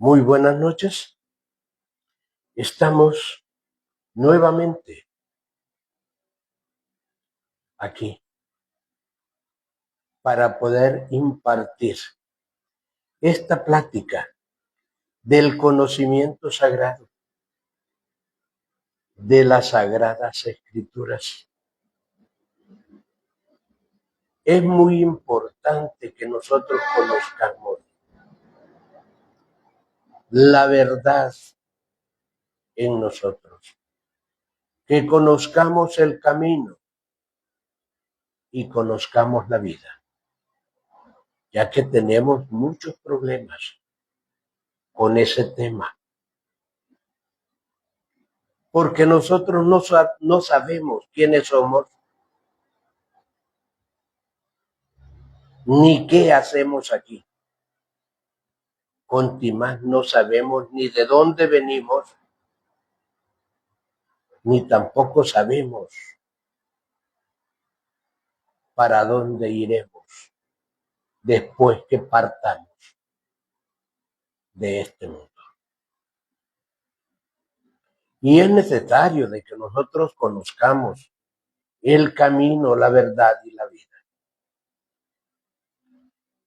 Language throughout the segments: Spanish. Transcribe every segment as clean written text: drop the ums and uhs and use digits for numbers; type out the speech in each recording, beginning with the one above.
Muy buenas noches. Estamos nuevamente aquí para poder impartir esta plática del conocimiento sagrado, de las sagradas escrituras. Es muy importante que nosotros conozcamos la verdad en nosotros, que conozcamos el camino y conozcamos la vida, ya que tenemos muchos problemas con ese tema. Porque nosotros no sabemos quiénes somos, ni qué hacemos aquí. Contimás no sabemos ni de dónde venimos, ni tampoco sabemos para dónde iremos después que partamos de este mundo. Y es necesario de que nosotros conozcamos el camino, la verdad y la vida.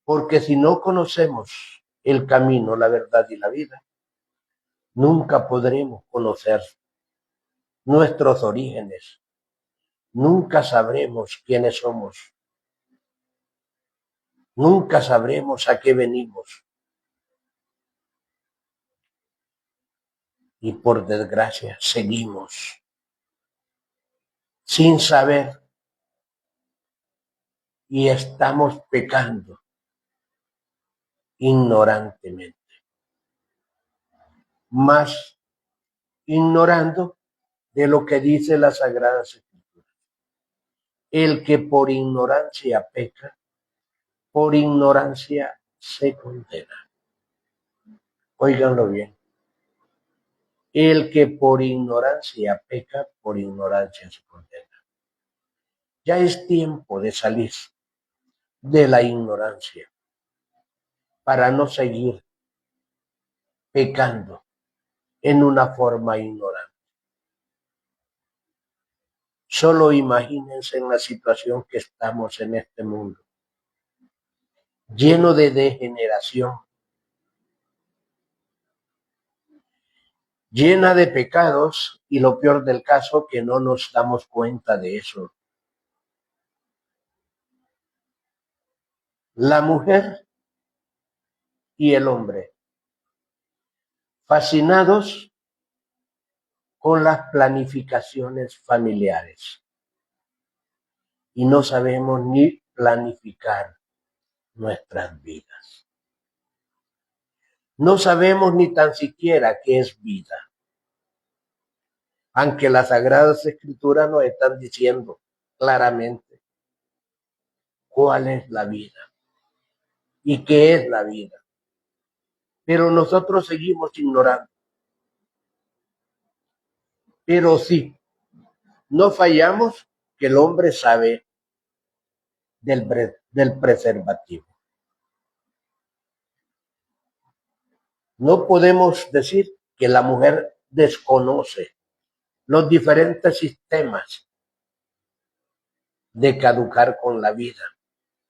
Porque si no conocemos el camino, la verdad y la vida, nunca podremos conocer nuestros orígenes. Nunca sabremos quiénes somos. Nunca sabremos a qué venimos. Y por desgracia seguimos sin saber y estamos pecando ignorantemente. Más ignorando de lo que dice la Sagrada Escritura. El que por ignorancia peca, por ignorancia se condena. Óiganlo bien. El que por ignorancia peca, por ignorancia se condena. Ya es tiempo de salir de la ignorancia para no seguir pecando en una forma ignorante. Solo imagínense en la situación que estamos en este mundo, lleno de degeneración, llena de pecados y lo peor del caso que no nos damos cuenta de eso. La mujer y el hombre, fascinados con las planificaciones familiares y no sabemos ni planificar nuestras vidas. No sabemos ni tan siquiera qué es vida. Aunque las Sagradas Escrituras nos están diciendo claramente cuál es la vida y qué es la vida. Pero nosotros seguimos ignorando. Pero sí, no fallamos que el hombre sabe del preservativo. No podemos decir que la mujer desconoce los diferentes sistemas de caducar con la vida,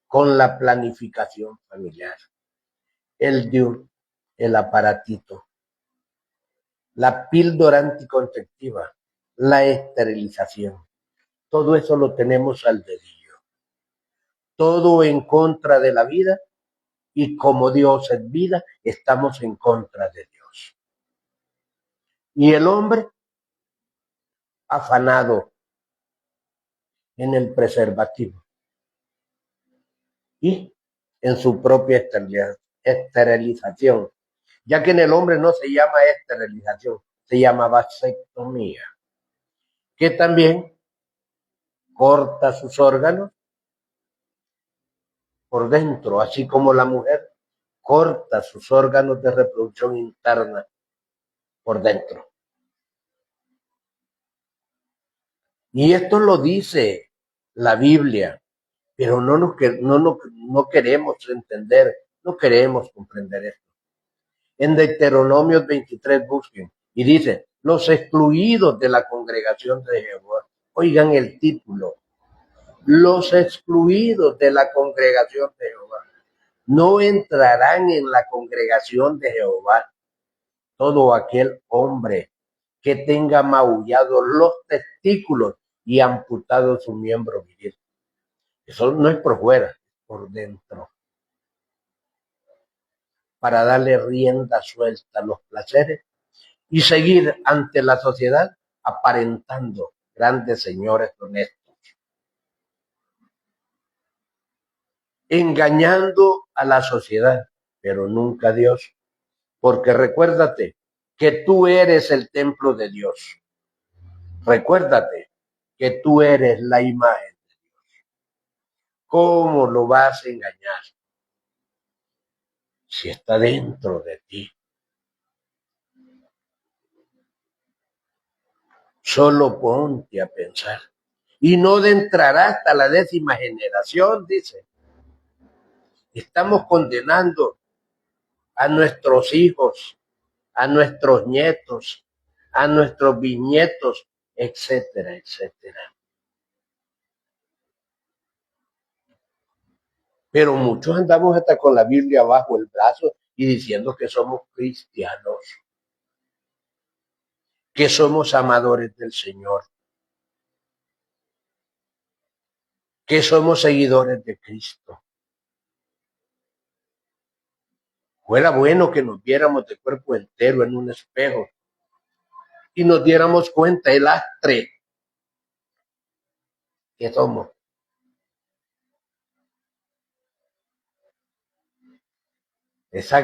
con la planificación familiar, el DIU, el aparatito, la píldora anticonceptiva, la esterilización. Todo eso lo tenemos al dedillo. Todo en contra de la vida y como Dios es vida, estamos en contra de Dios. Y el hombre afanado en el preservativo y en su propia esterilización, ya que en el hombre no se llama esterilización, se llama vasectomía, que también corta sus órganos por dentro, así como la mujer corta sus órganos de reproducción interna por dentro. Y esto lo dice la Biblia, pero no queremos entender, no queremos comprender esto. En Deuteronomio 23 busquen y dice, los excluidos de la congregación de Jehová. Oigan el título, los excluidos de la congregación de Jehová. No entrarán en la congregación de Jehová todo aquel hombre que tenga maullado los testículos y amputado su miembro viril. Eso no es por fuera, es por dentro. Para darle rienda suelta a los placeres y seguir ante la sociedad aparentando grandes señores honestos, engañando a la sociedad, pero nunca a Dios, porque recuérdate que tú eres el templo de Dios. Recuérdate que tú eres la imagen de Dios. ¿Cómo lo vas a engañar si está dentro de ti? Solo ponte a pensar. Y no entrará hasta la 10ª generación, dice. Estamos condenando a nuestros hijos, a nuestros nietos, a nuestros bisnietos, etcétera, etcétera. Pero muchos andamos hasta con la Biblia bajo el brazo y diciendo que somos cristianos, que somos amadores del Señor, que somos seguidores de Cristo. Fuera bueno que nos viéramos de cuerpo entero en un espejo y nos diéramos cuenta el lastre que somos. Ese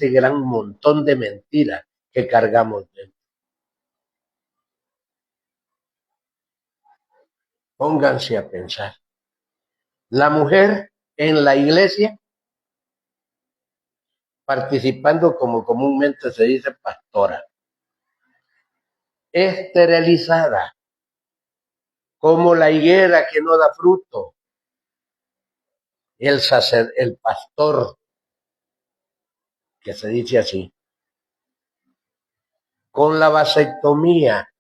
gran montón de mentiras que cargamos dentro. Pónganse a pensar. La mujer en la iglesia, participando como comúnmente se dice pastora, esterilizada, como la higuera que no da fruto. El pastor, que se dice así, con la vasectomía,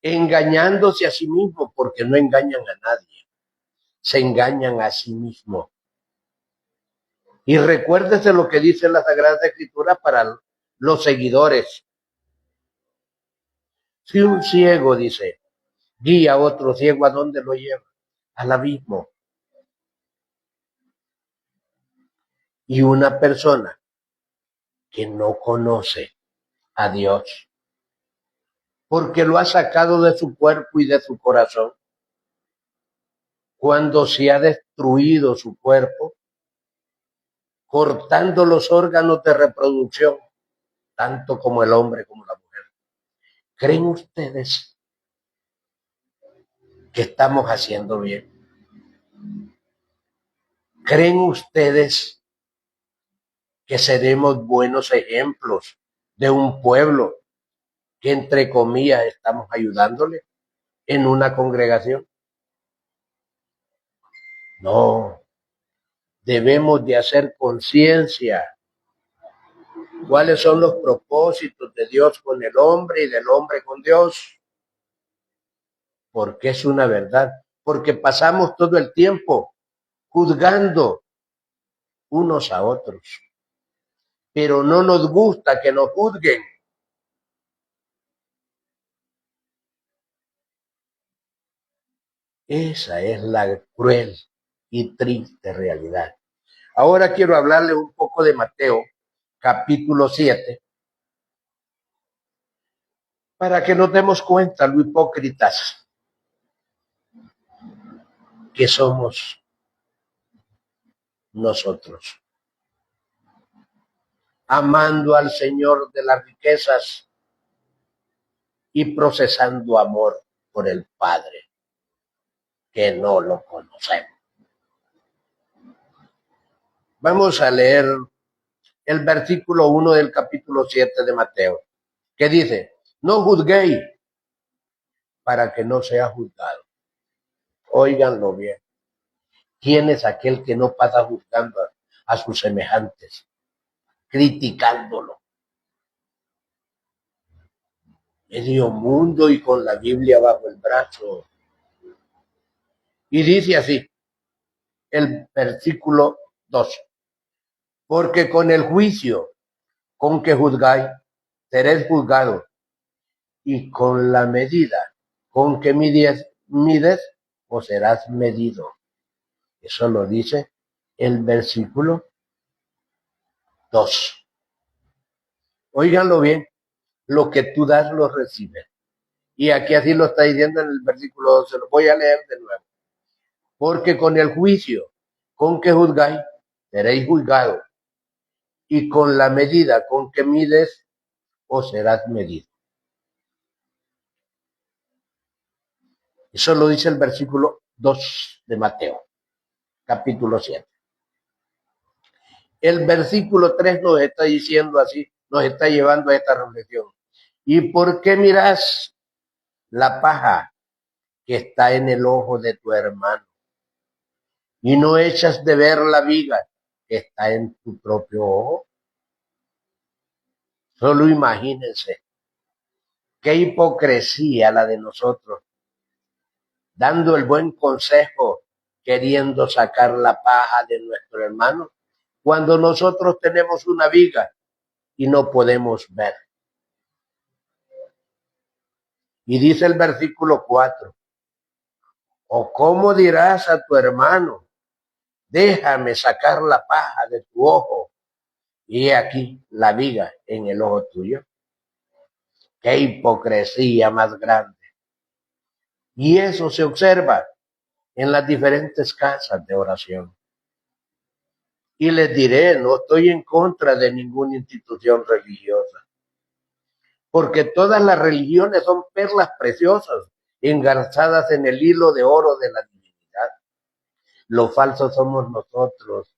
engañándose a sí mismo, porque no engañan a nadie, se engañan a sí mismos. Y recuérdese lo que dice la Sagrada Escritura para los seguidores. Si un ciego, dice, guía a otro ciego, ¿a dónde lo lleva? Al abismo. Y una persona que no conoce a Dios, porque lo ha sacado de su cuerpo y de su corazón, cuando se ha destruido su cuerpo, cortando los órganos de reproducción, tanto como el hombre como la mujer. ¿Creen ustedes que estamos haciendo bien? ¿Creen ustedes que seremos buenos ejemplos de un pueblo que, entre comillas, estamos ayudándole en una congregación? No, debemos de hacer conciencia. ¿Cuáles son los propósitos de Dios con el hombre y del hombre con Dios? Porque es una verdad. Porque pasamos todo el tiempo juzgando unos a otros. Pero no nos gusta que nos juzguen. Esa es la cruel y triste realidad. Ahora quiero hablarle un poco de Mateo, capítulo 7, para que nos demos cuenta lo hipócritas que somos nosotros. Amando al Señor de las riquezas y procesando amor por el Padre, que no lo conocemos. Vamos a leer el versículo 1 del capítulo 7 de Mateo, que dice, no juzguéis para que no sea juzgado. Óiganlo bien. ¿Quién es aquel que no pasa juzgando a sus semejantes, criticándolo. Medio mundo y con la Biblia bajo el brazo. Y dice así, el versículo 2. Porque con el juicio con que juzgáis, seréis juzgados, y con la medida con que mides, o serás medido. Eso lo dice el versículo 2. Óiganlo bien, lo que tú das lo recibes. Y aquí así lo está diciendo en el versículo 2, se lo voy a leer de nuevo. Porque con el juicio con que juzgáis, seréis juzgados, y con la medida con que mides, os serás medido. Eso lo dice el versículo 2 de Mateo, capítulo 7. El versículo 3 nos está diciendo así, nos está llevando a esta reflexión. ¿Y por qué miras la paja que está en el ojo de tu hermano y no echas de ver la viga que está en tu propio ojo? Solo imagínense qué hipocresía la de nosotros, dando el buen consejo, queriendo sacar la paja de nuestro hermano, cuando nosotros tenemos una viga y no podemos ver. Y dice el versículo 4, ¿o cómo dirás a tu hermano, déjame sacar la paja de tu ojo, y aquí la viga en el ojo tuyo? Qué hipocresía más grande. Y eso se observa en las diferentes casas de oración. Y les diré, no estoy en contra de ninguna institución religiosa, porque todas las religiones son perlas preciosas, engarzadas en el hilo de oro de la divinidad. Los falsos somos nosotros,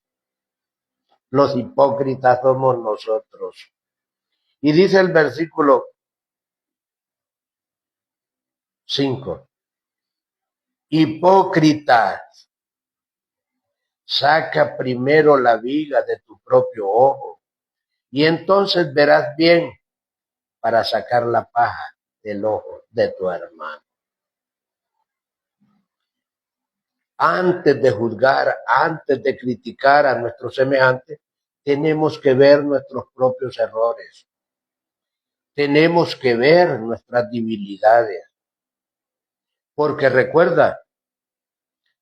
los hipócritas somos nosotros. Y dice el versículo 5, hipócritas, saca primero la viga de tu propio ojo, y entonces verás bien para sacar la paja del ojo de tu hermano. Antes de juzgar, antes de criticar a nuestros semejantes, tenemos que ver nuestros propios errores. Tenemos que ver nuestras debilidades. Porque recuerda,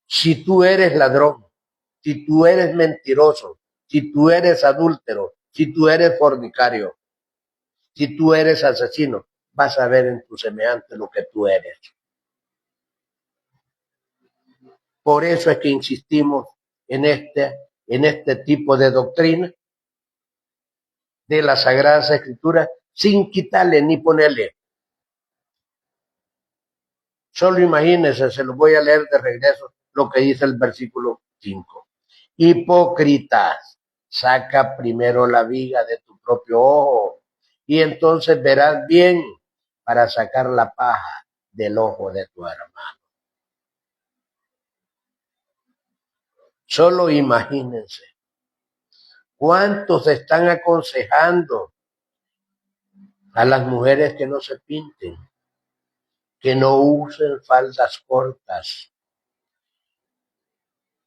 si tú eres ladrón, si tú eres mentiroso, si tú eres adúltero, si tú eres fornicario, si tú eres asesino, vas a ver en tu semejante lo que tú eres. Por eso es que insistimos en este tipo de doctrina de las Sagradas Escrituras, sin quitarle ni ponerle. Solo imagínense, se lo voy a leer de regreso, lo que dice el versículo 5. Hipócritas, saca primero la viga de tu propio ojo, y entonces verás bien para sacar la paja del ojo de tu hermano. Solo imagínense cuántos están aconsejando a las mujeres que no se pinten, que no usen faldas cortas.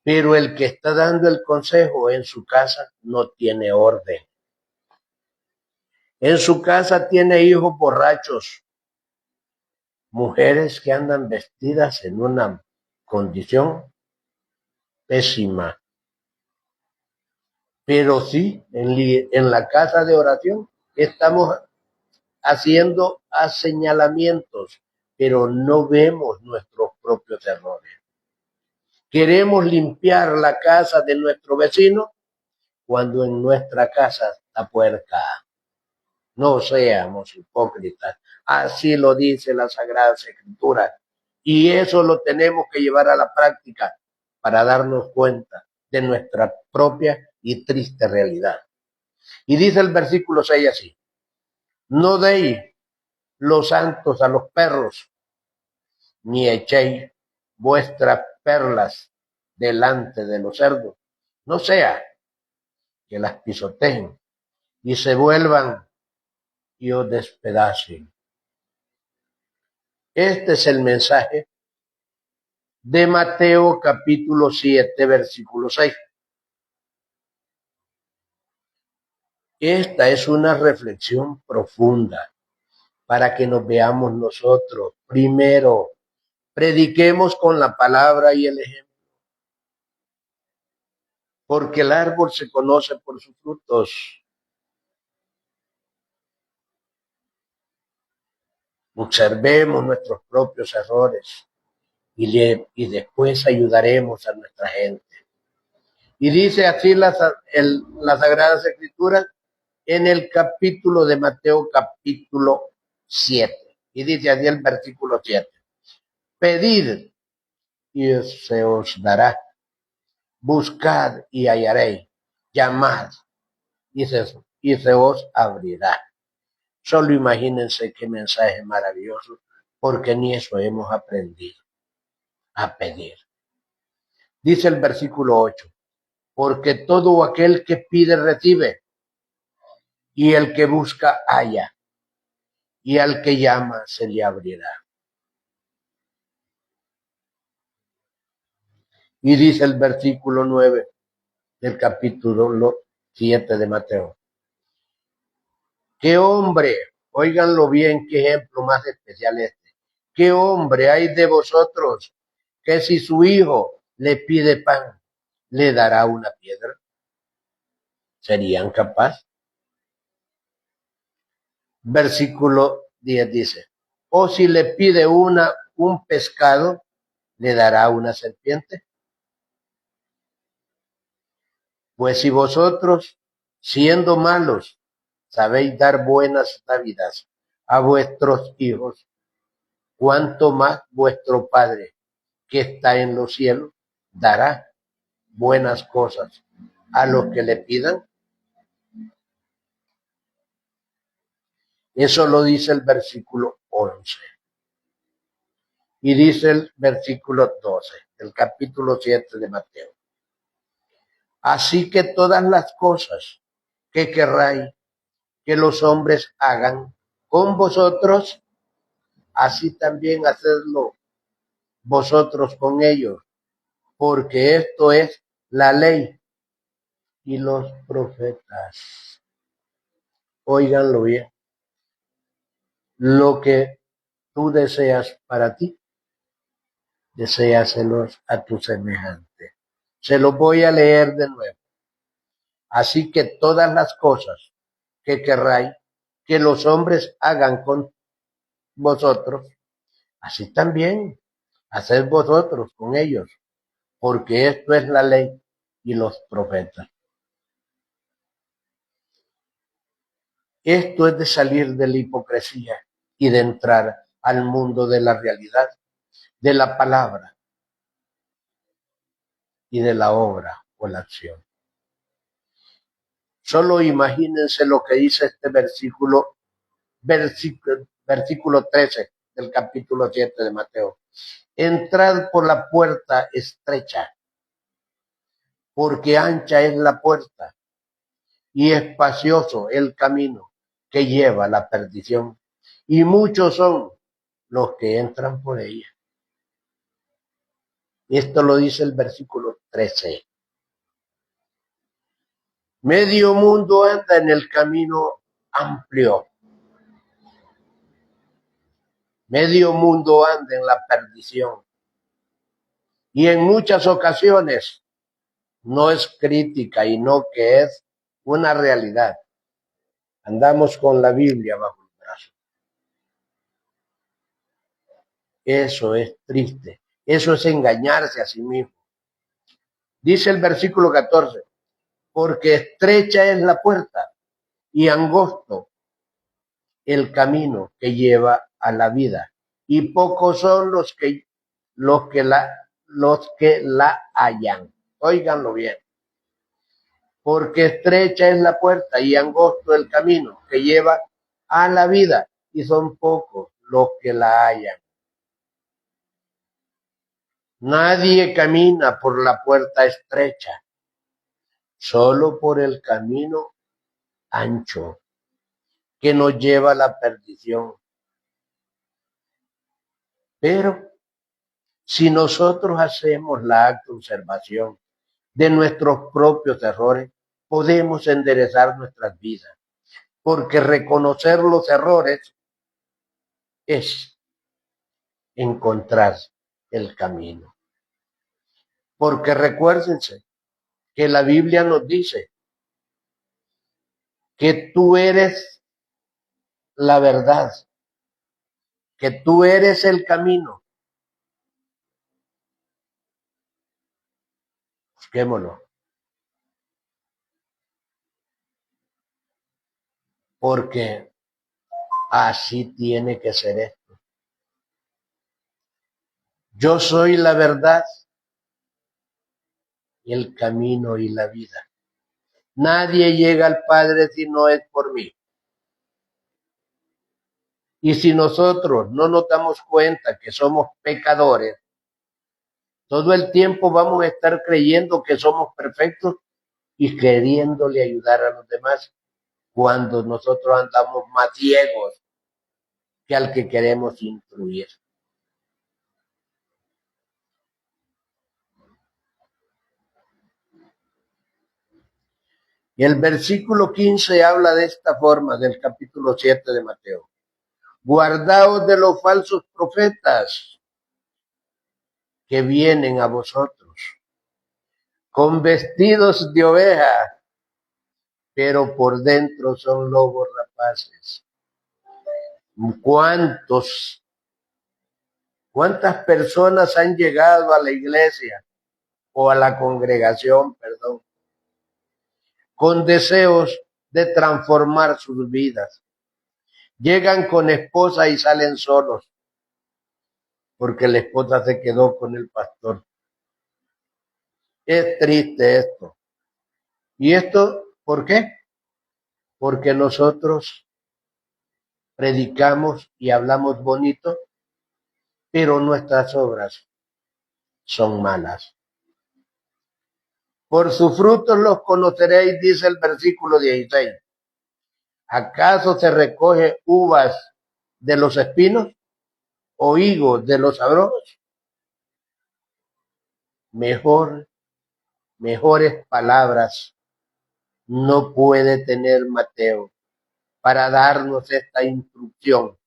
Pero el que está dando el consejo en su casa no tiene orden. En su casa tiene hijos borrachos, mujeres que andan vestidas en una condición pésima. Pero sí, en la casa de oración estamos haciendo señalamientos, pero no vemos nuestros propios errores. Queremos limpiar la casa de nuestro vecino cuando en nuestra casa está puerca. No seamos hipócritas. Así lo dice la Sagrada Escritura. Y eso lo tenemos que llevar a la práctica para darnos cuenta de nuestra propia y triste realidad. Y dice el versículo 6 así: no deis los santos a los perros, ni echéis vuestras perlas delante de los cerdos. No sea que las pisoteen y se vuelvan y os despedacen. Este es el mensaje de Mateo capítulo 7, versículo 6. Esta es una reflexión profunda para que nos veamos nosotros. Primero, prediquemos con la palabra y el ejemplo, porque el árbol se conoce por sus frutos. Observemos nuestros propios errores y después ayudaremos a nuestra gente. Y dice así las Sagradas Escrituras en el capítulo de Mateo, capítulo 7. Y dice así el versículo 7. Pedid y se os dará. Buscad y hallaréis. Llamad y se os abrirá. Solo imagínense qué mensaje maravilloso, porque ni eso hemos aprendido a pedir. Dice el versículo 8, porque todo aquel que pide recibe, y el que busca halla, y al que llama se le abrirá. Y dice el versículo 9 del capítulo 7 de Mateo. ¿Qué hombre, óiganlo bien, qué ejemplo más especial este? ¿Qué hombre hay de vosotros que si su hijo le pide pan, le dará una piedra? ¿Serían capaces? Versículo 10 dice, o si le pide un pescado, ¿le dará una serpiente? Pues si vosotros, siendo malos, sabéis dar buenas dádivas a vuestros hijos, cuánto más vuestro Padre que está en los cielos dará buenas cosas a los que le pidan. Eso lo dice el versículo 11. Y dice el versículo 12, del capítulo 7 de Mateo. Así que todas las cosas que querráis que los hombres hagan con vosotros, así también hacedlo vosotros con ellos, porque esto es la ley y los profetas. Óiganlo bien. Lo que tú deseas para ti, deséaselos a tu semejante. Se lo voy a leer de nuevo. Así que todas las cosas que querráis que los hombres hagan con vosotros, así también haced vosotros con ellos, porque esto es la ley y los profetas. Esto es de salir de la hipocresía y de entrar al mundo de la realidad, de la palabra y de la obra o la acción. Solo imagínense lo que dice este versículo 13 del capítulo 7 de Mateo. Entrad por la puerta estrecha, porque ancha es la puerta y espacioso el camino que lleva a la perdición, y muchos son los que entran por ella. Esto lo dice el versículo 13. Medio mundo anda en el camino amplio. Medio mundo anda en la perdición. Y en muchas ocasiones no es crítica y no que es una realidad. Andamos con la Biblia bajo el brazo. Eso es triste. Eso es engañarse a sí mismo. Dice el versículo 14, porque estrecha es la puerta y angosto el camino que lleva a la vida, y pocos son los que la hallan. Óiganlo bien. Porque estrecha es la puerta y angosto el camino que lleva a la vida, y son pocos los que la hallan. Nadie camina por la puerta estrecha, solo por el camino ancho que nos lleva a la perdición. Pero si nosotros hacemos la autoobservación de nuestros propios errores, podemos enderezar nuestras vidas, porque reconocer los errores es encontrar el camino. Porque recuérdense que la Biblia nos dice que tú eres la verdad, que tú eres el camino. Busquémoslo. Porque así tiene que ser esto. Yo soy la verdad, el camino y la vida. Nadie llega al Padre si no es por mí. Y si nosotros no nos damos cuenta que somos pecadores, todo el tiempo vamos a estar creyendo que somos perfectos y queriéndole ayudar a los demás cuando nosotros andamos más ciegos que al que queremos instruir. Y el versículo 15 habla de esta forma del capítulo 7 de Mateo. Guardaos de los falsos profetas que vienen a vosotros con vestidos de oveja, pero por dentro son lobos rapaces. ¿Cuántas personas han llegado a la iglesia o a la congregación, con deseos de transformar sus vidas? Llegan con esposa y salen solos, porque la esposa se quedó con el pastor. Es triste esto. ¿Y esto por qué? Porque nosotros predicamos y hablamos bonito, pero nuestras obras son malas. Por sus frutos los conoceréis, dice el versículo 16. ¿Acaso se recoge uvas de los espinos o higos de los abrojos? Mejores palabras no puede tener Mateo para darnos esta instrucción,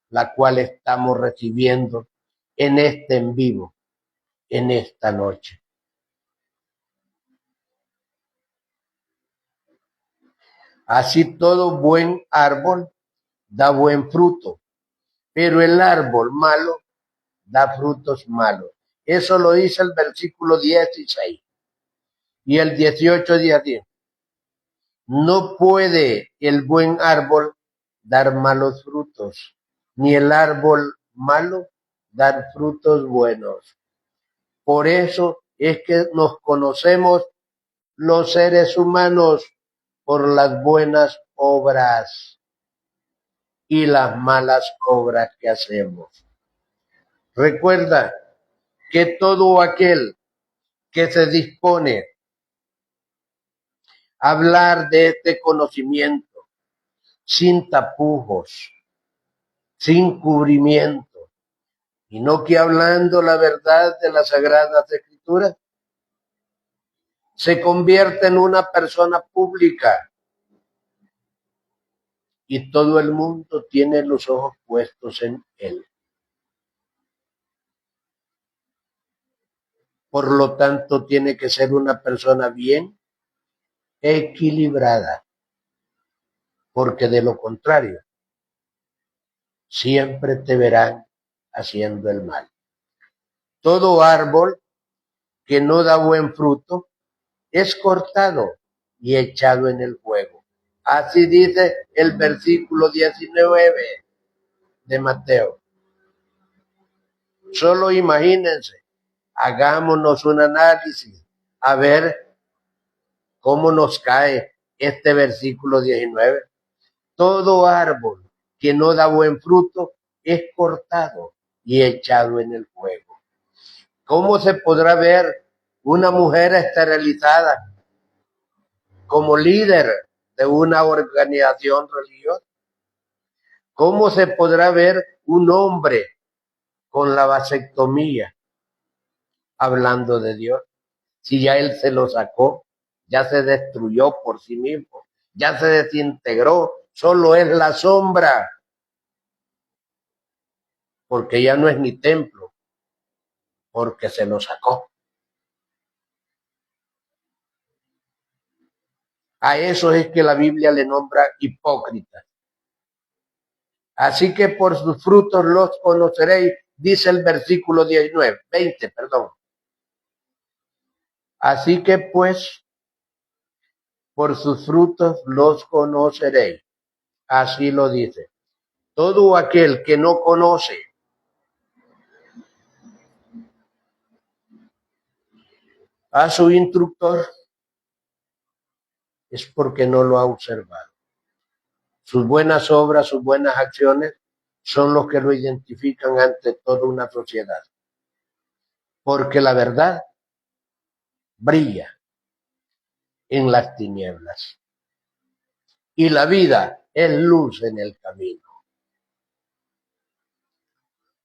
la cual estamos recibiendo en este en vivo, en esta noche. Así todo buen árbol da buen fruto, pero el árbol malo da frutos malos. Eso lo dice el versículo 16. Y el 18 dice: no puede el buen árbol dar malos frutos, ni el árbol malo dar frutos buenos. Por eso es que nos conocemos los seres humanos por las buenas obras y las malas obras que hacemos. Recuerda que todo aquel que se dispone a hablar de este conocimiento sin tapujos, sin cubrimiento, y no que hablando la verdad de las Sagradas Escrituras, se convierte en una persona pública y todo el mundo tiene los ojos puestos en él. Por lo tanto, tiene que ser una persona bien equilibrada, porque de lo contrario, siempre te verán haciendo el mal. Todo árbol que no da buen fruto es cortado y echado en el fuego. Así dice el versículo 19 de Mateo. Solo imagínense, hagámonos un análisis a ver cómo nos cae este versículo 19. Todo árbol que no da buen fruto es cortado y echado en el fuego. ¿Cómo se podrá ver una mujer esterilizada como líder de una organización religiosa? ¿Cómo se podrá ver un hombre con la vasectomía hablando de Dios? Si ya él se lo sacó, ya se destruyó por sí mismo, ya se desintegró, solo es la sombra, porque ya no es ni templo, porque se lo sacó. A eso es que la Biblia le nombra hipócritas. Así que por sus frutos los conoceréis, dice el versículo 20, perdón. Así que pues, por sus frutos los conoceréis. Así lo dice. Todo aquel que no conoce a su instructor es porque no lo ha observado. Sus buenas obras, sus buenas acciones son los que lo identifican ante toda una sociedad. Porque la verdad brilla en las tinieblas y la vida es luz en el camino.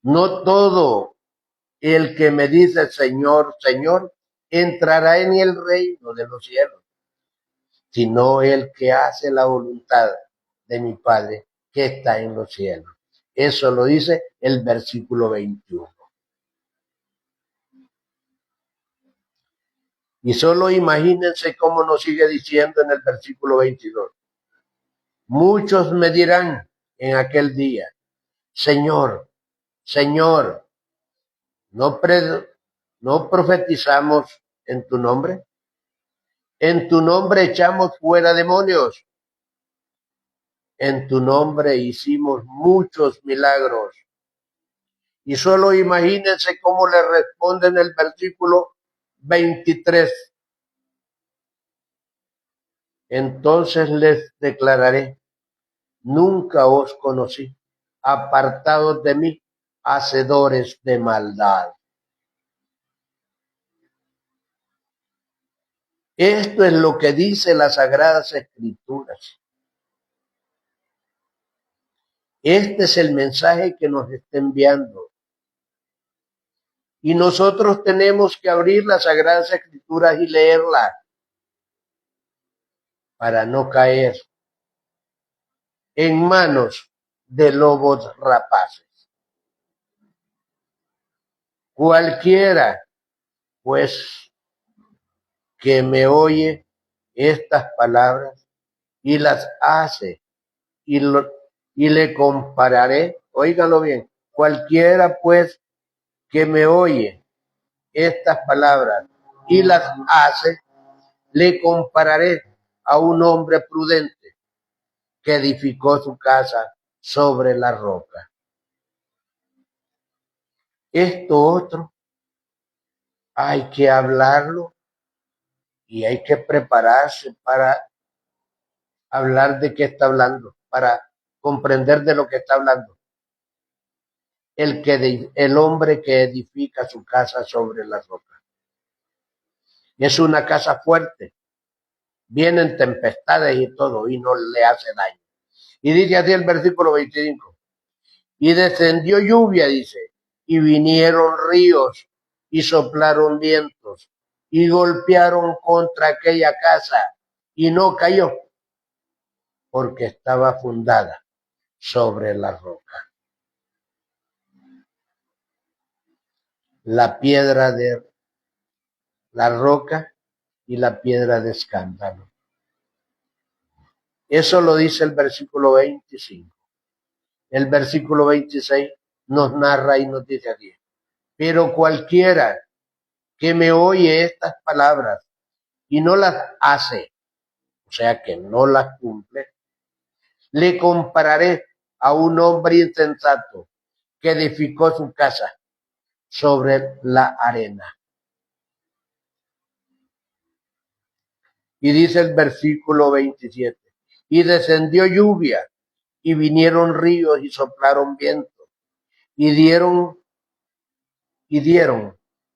No todo el que me dice Señor, Señor, entrará en el reino de los cielos, sino el que hace la voluntad de mi Padre que está en los cielos. Eso lo dice el versículo 21. Y solo imagínense cómo nos sigue diciendo en el versículo 22. Muchos me dirán en aquel día, Señor, Señor, ¿no profetizamos en tu nombre? En tu nombre echamos fuera demonios. En tu nombre hicimos muchos milagros. Y solo imagínense cómo le responde en el versículo 23. Entonces les declararé, nunca os conocí, apartados de mí, hacedores de maldad. Esto es lo que dice las Sagradas Escrituras. Este es el mensaje que nos está enviando. Y nosotros tenemos que abrir las Sagradas Escrituras y leerlas para no caer en manos de lobos rapaces. Cualquiera, pues, que me oye estas palabras y las hace y le compararé, óigalo bien, cualquiera, pues, que me oye estas palabras y las hace, le compararé a un hombre prudente que edificó su casa sobre la roca. Esto otro hay que hablarlo y hay que prepararse para hablar de qué está hablando, para comprender de lo que está hablando. El hombre que edifica su casa sobre la roca. Es una casa fuerte. Vienen tempestades y todo y no le hace daño. Y dice así el versículo 25. Y descendió lluvia, dice, y vinieron ríos y soplaron vientos y golpearon contra aquella casa y no cayó porque estaba fundada sobre la roca. La piedra de la roca y la piedra de escándalo. Eso lo dice el versículo 25. El versículo 26 nos narra y nos dice así. Pero cualquiera que me oye estas palabras y no las hace, o sea que no las cumple, le compararé a un hombre insensato que edificó su casa sobre la arena. Y dice el versículo 27, y descendió lluvia, y vinieron ríos y soplaron vientos, y dieron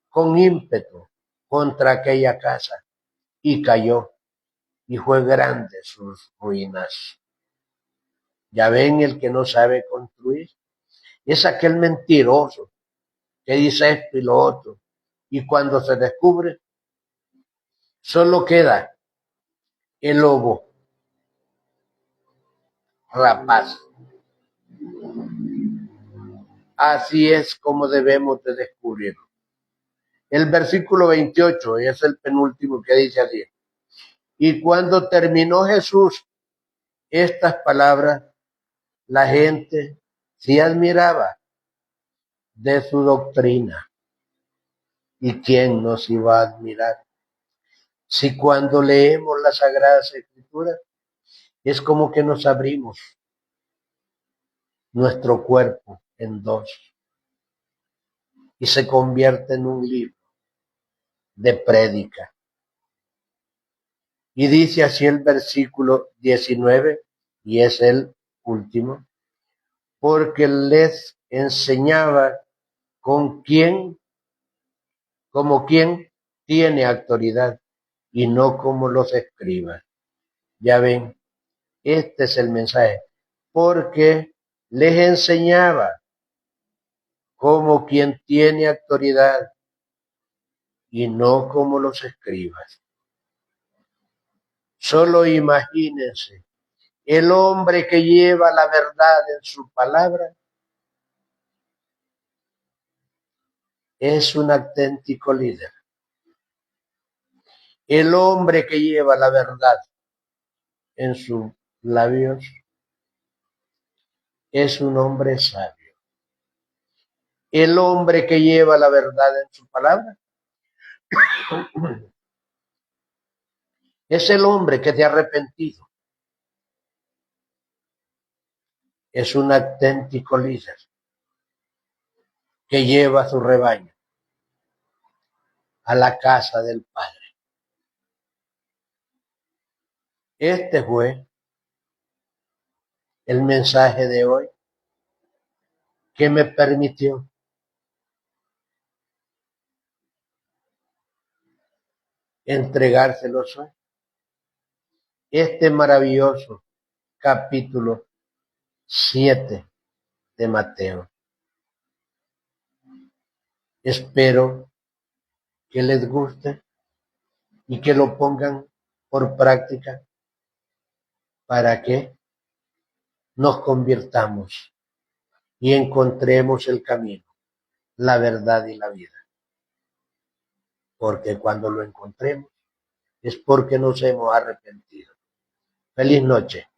con ímpetu contra aquella casa, y cayó, y fue grande sus ruinas. Ya ven, el que no sabe construir es aquel mentiroso que dice esto y lo otro, y cuando se descubre, solo queda el lobo rapaz. Así es como debemos de descubrirlo. El versículo 28 es el penúltimo, que dice así: y cuando terminó Jesús estas palabras, la gente se admiraba de su doctrina. ¿Y quién nos iba a admirar? Si cuando leemos las Sagradas Escrituras es como que nos abrimos nuestro cuerpo en dos y se convierte en un libro de prédica. Y dice así el versículo 19, y es el último: porque les enseñaba con quién, como quien tiene autoridad, y no como los escribas. Ya ven, este es el mensaje, porque les enseñaba como quien tiene autoridad y no como los escribas. Solo imagínense, el hombre que lleva la verdad en su palabra es un auténtico líder. El hombre que lleva la verdad en sus labios es un hombre sabio. El hombre que lleva la verdad en su palabra es el hombre que se ha arrepentido. Es un auténtico líder que lleva su rebaño a la casa del Padre. Este fue el mensaje de hoy que me permitió entregárselos hoy. Este maravilloso capítulo 7 de Mateo. Espero que les guste y que lo pongan por práctica para que nos convirtamos y encontremos el camino, la verdad y la vida. Porque cuando lo encontremos es porque nos hemos arrepentido. Feliz noche.